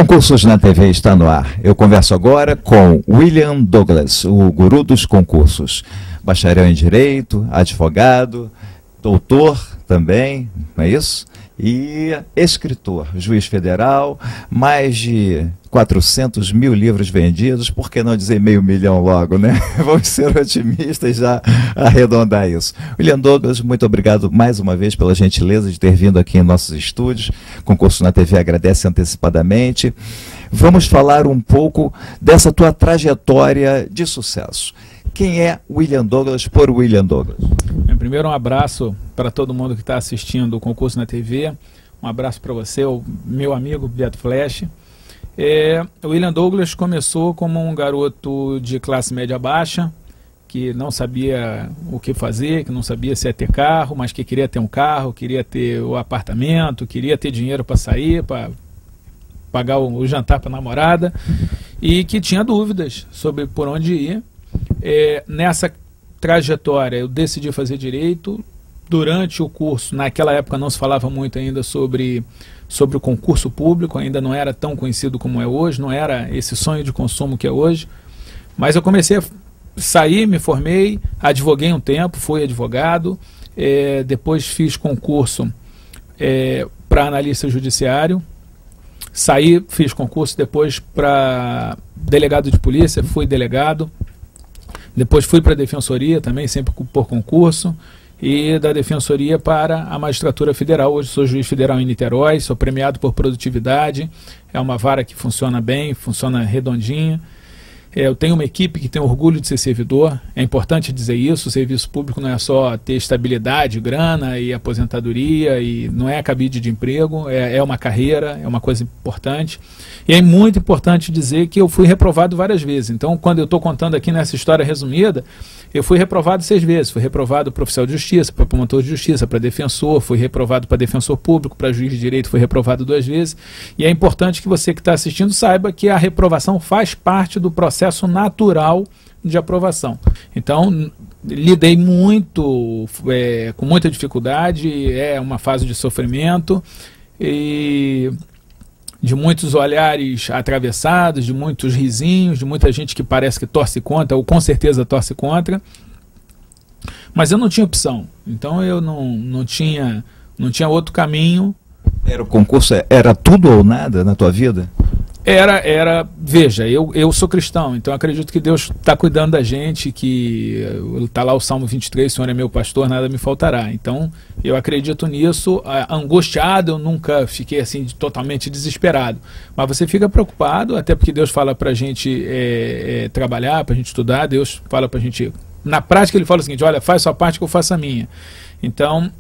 Concursos na TV está no ar. Eu converso agora com William Douglas, o guru dos concursos. Bacharel em Direito, advogado, doutor também, não é isso? E escritor, juiz federal, mais de 400 mil livros vendidos, por que não dizer 500 mil logo, né? Vamos ser otimistas e já arredondar isso. William Douglas, muito obrigado mais uma vez pela gentileza de ter vindo aqui em nossos estúdios. Concurso na TV agradece antecipadamente. Vamos falar um pouco dessa tua trajetória de sucesso. Quem é William Douglas por William Douglas? Primeiro, um abraço para todo mundo que está assistindo o Concurso na TV. Um abraço para você, o meu amigo Beto Flash. O William Douglas começou como um garoto de classe média baixa, que não sabia o que fazer, que não sabia se ia ter carro, mas que queria ter um carro, queria ter o apartamento, queria ter dinheiro para sair, para pagar o jantar para a namorada, e que tinha dúvidas sobre por onde ir. Nessa trajetória eu decidi fazer Direito. Durante o curso, naquela época não se falava muito ainda sobre o concurso público, ainda não era tão conhecido como é hoje, não era esse sonho de consumo que é hoje, mas eu comecei a sair, me formei, advoguei um tempo, fui advogado, depois fiz concurso para analista judiciário, saí, fiz concurso depois para delegado de polícia, fui delegado, depois fui para a defensoria também, sempre por concurso, e da defensoria para a magistratura federal. Hoje sou juiz federal em Niterói, sou premiado por produtividade, é uma vara que funciona bem, funciona redondinha. Eu tenho uma equipe que tem orgulho de ser servidor, é importante dizer isso. O serviço público não é só ter estabilidade, grana e aposentadoria, e não é cabide de emprego, é uma carreira, é uma coisa importante. E é muito importante dizer que eu fui reprovado várias vezes. Então, quando eu estou contando aqui nessa história resumida, eu fui reprovado 6 vezes. Fui reprovado para oficial de justiça, para promotor de justiça, para defensor, fui reprovado para defensor público, para juiz de direito, fui reprovado 2 vezes. E é importante que você que está assistindo saiba que a reprovação faz parte do processo natural de aprovação. Então, lidei muito, com muita dificuldade, é uma fase de sofrimento, e de muitos olhares atravessados, de muitos risinhos, de muita gente que parece que torce contra, ou com certeza torce contra, mas eu não tinha opção, então eu não tinha outro caminho. O concurso era tudo ou nada na tua vida? Veja, eu sou cristão, então acredito que Deus está cuidando da gente, que está lá o Salmo 23, o Senhor é meu pastor, nada me faltará. Então eu acredito nisso. Angustiado, eu nunca fiquei assim totalmente desesperado, mas você fica preocupado, até porque Deus fala para a gente trabalhar, para a gente estudar. Deus fala para a gente, na prática ele fala o seguinte: olha, faz sua parte que eu faço a minha. Então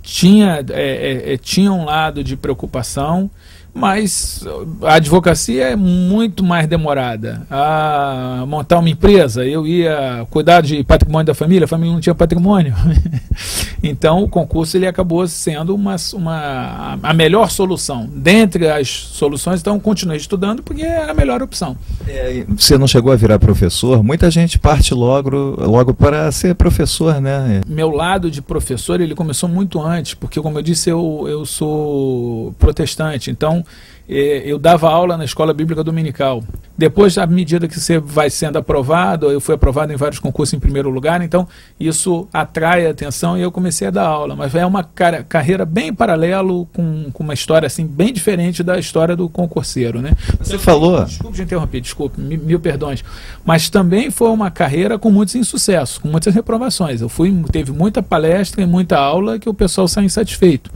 tinha um lado de preocupação, mas a advocacia é muito mais demorada. A montar uma empresa, eu ia cuidar de patrimônio da família, a família não tinha patrimônio. Então o concurso ele acabou sendo a melhor solução. Dentre as soluções, então continuei estudando porque é a melhor opção. Você não chegou a virar professor? Muita gente parte logo para ser professor, né? Meu lado de professor ele começou muito antes, porque como eu disse, eu sou protestante, então eu dava aula na escola bíblica dominical. Depois, à medida que você vai sendo aprovado, eu fui aprovado em vários concursos em primeiro lugar, então isso atrai a atenção e eu comecei a dar aula. Mas é uma carreira bem paralelo, com uma história assim bem diferente da história do concurseiro, né? Você falou... Desculpe te interromper, desculpe, mil perdões. Mas também foi uma carreira com muitos insucessos, com muitas reprovações. Teve muita palestra e muita aula que o pessoal saiu insatisfeito.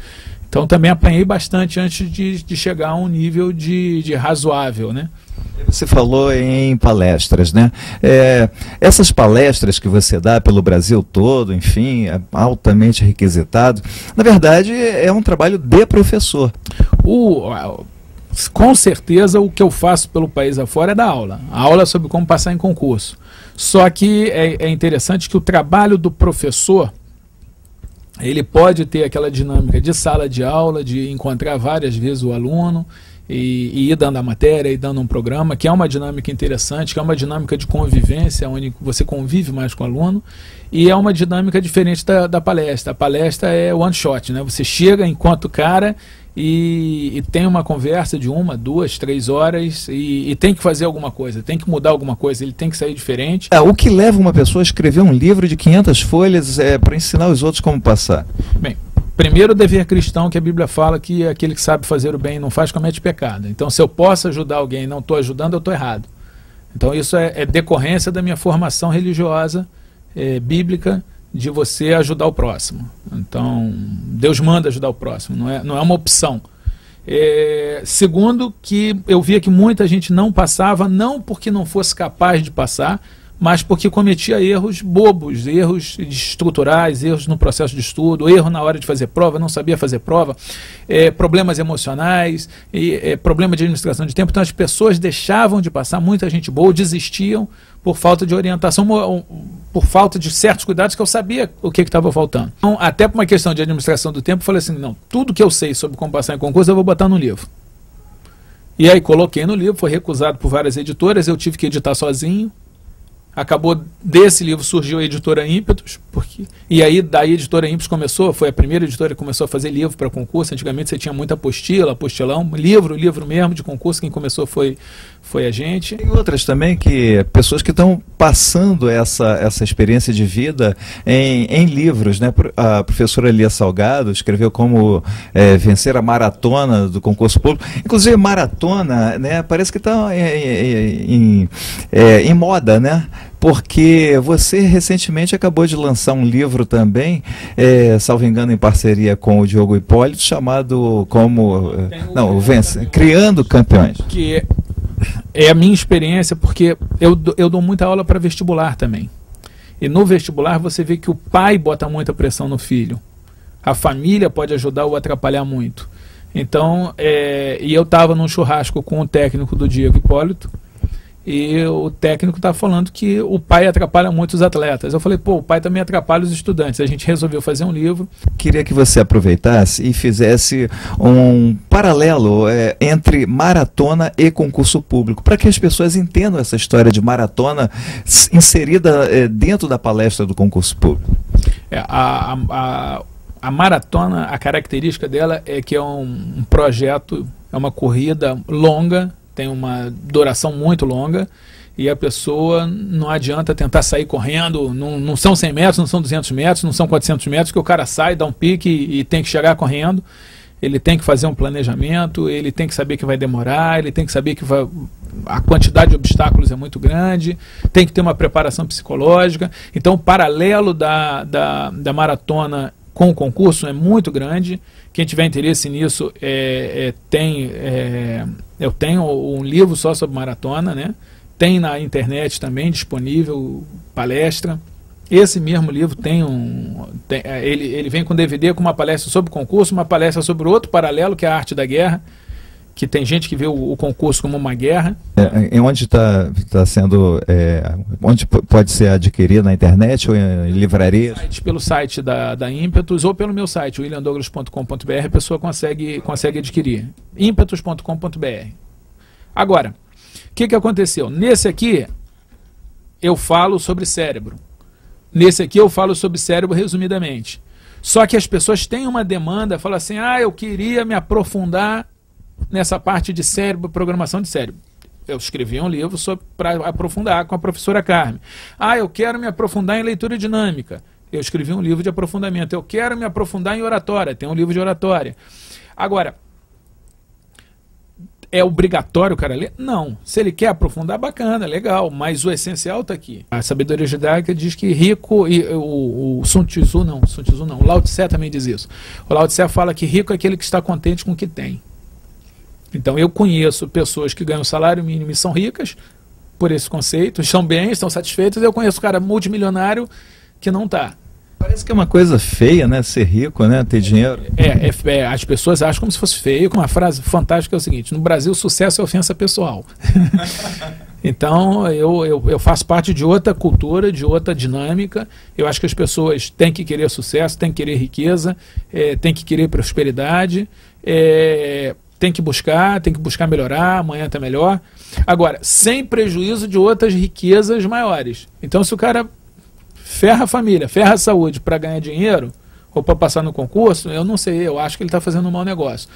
Então também apanhei bastante antes de chegar a um nível de razoável, né? Você falou em palestras, né? Essas palestras que você dá pelo Brasil todo, enfim, é altamente requisitado. Na verdade, é um trabalho de professor. Com certeza o que eu faço pelo país afora é dar aula. A aula sobre como passar em concurso. Só que é interessante que o trabalho do professor, ele pode ter aquela dinâmica de sala de aula, de encontrar várias vezes o aluno e ir dando a matéria, e dando um programa, que é uma dinâmica interessante, que é uma dinâmica de convivência, onde você convive mais com o aluno, e é uma dinâmica diferente da palestra. A palestra é one shot, né? Você chega, encontra o cara e tem uma conversa de 1, 2, 3 horas e tem que fazer alguma coisa, tem que mudar alguma coisa, ele tem que sair diferente. O que leva uma pessoa a escrever um livro de 500 folhas para ensinar os outros como passar? Bem, primeiro o dever cristão, que a Bíblia fala que aquele que sabe fazer o bem e não faz, comete pecado. Então, se eu posso ajudar alguém e não estou ajudando, eu estou errado. Então, isso é decorrência da minha formação religiosa, bíblica, de você ajudar o próximo. Então, Deus manda ajudar o próximo, não é uma opção. Segundo, que eu via que muita gente não passava, não porque não fosse capaz de passar, mas porque cometia erros bobos, erros estruturais, erros no processo de estudo, erro na hora de fazer prova, não sabia fazer prova, problemas emocionais, problema de administração de tempo. Então as pessoas deixavam de passar, muita gente boa, desistiam por falta de orientação, por falta de certos cuidados que eu sabia o que estava faltando. Então, até por uma questão de administração do tempo, eu falei assim, não, tudo que eu sei sobre como passar em concurso eu vou botar no livro. E aí coloquei no livro, foi recusado por várias editoras, eu tive que editar sozinho. Acabou desse livro, surgiu a editora Ímpetos, e aí da editora Ímpetos foi a primeira editora que começou a fazer livro para concurso. Antigamente você tinha muita apostila, apostilão, livro mesmo de concurso. Quem começou foi a gente. Tem outras também, pessoas que estão passando essa experiência de vida em livros, né? A professora Elia Salgado escreveu como vencer a maratona do concurso público. Inclusive maratona, né? Parece que está em moda, né? Porque você recentemente acabou de lançar um livro também, salvo engano, em parceria com o Diogo Hipólito, chamado Criando Campeões. Que é a minha experiência, porque eu dou muita aula para vestibular também. E no vestibular você vê que o pai bota muita pressão no filho. A família pode ajudar ou atrapalhar muito. Então, e eu estava num churrasco com o técnico do Diego Hipólito, e o técnico estava falando que o pai atrapalha muito os atletas. Eu falei, o pai também atrapalha os estudantes. A gente resolveu fazer um livro. Queria que você aproveitasse e fizesse um paralelo entre maratona e concurso público, para que as pessoas entendam essa história de maratona inserida dentro da palestra do concurso público. A maratona, a característica dela é que é um projeto, é uma corrida longa, tem uma duração muito longa, e a pessoa não adianta tentar sair correndo, não são 100 metros, não são 200 metros, não são 400 metros, que o cara sai, dá um pique e tem que chegar correndo. Ele tem que fazer um planejamento, ele tem que saber que vai demorar, ele tem que saber que a quantidade de obstáculos é muito grande, tem que ter uma preparação psicológica. Então o paralelo da maratona com o concurso é muito grande. Quem tiver interesse nisso, eu tenho um livro só sobre maratona, né? Tem na internet também disponível palestra. Esse mesmo livro ele vem com DVD com uma palestra sobre concurso, uma palestra sobre outro paralelo, que é a arte da guerra, que tem gente que vê o concurso como uma guerra. Onde está sendo, onde pode ser adquirido, na internet ou em livraria? Pelo site da Ímpetos ou pelo meu site, williamdouglas.com.br, a pessoa consegue adquirir. ímpetos.com.br. Agora, o que aconteceu? Nesse aqui, eu falo sobre cérebro. Nesse aqui eu falo sobre cérebro resumidamente. Só que as pessoas têm uma demanda, falam assim, eu queria me aprofundar nessa parte de cérebro, programação de cérebro. Eu escrevi um livro para aprofundar com a professora Carmen. Eu quero me aprofundar em leitura dinâmica. Eu escrevi um livro de aprofundamento. Eu quero me aprofundar em oratória. Tem um livro de oratória. Agora, é obrigatório o cara ler? Não. Se ele quer aprofundar, bacana, legal, mas o essencial está aqui. A sabedoria judaica diz que rico, e o Sun Tzu não, o Lao Tse também diz isso. O Lao Tse fala que rico é aquele que está contente com o que tem. Então eu conheço pessoas que ganham salário mínimo e são ricas por esse conceito, estão bem, estão satisfeitas. Eu conheço cara multimilionário que não está. Parece que é uma coisa feia, né? Ser rico, né? Ter dinheiro. As pessoas acham como se fosse feio. Uma frase fantástica é o seguinte: no Brasil, sucesso é ofensa pessoal. Então, eu faço parte de outra cultura, de outra dinâmica. Eu acho que as pessoas têm que querer sucesso, têm que querer riqueza, têm que querer prosperidade, tem que buscar melhorar, amanhã está melhor. Agora, sem prejuízo de outras riquezas maiores. Então, se o cara ferra a família, ferra a saúde para ganhar dinheiro ou para passar no concurso, eu não sei, eu acho que ele está fazendo um mau negócio.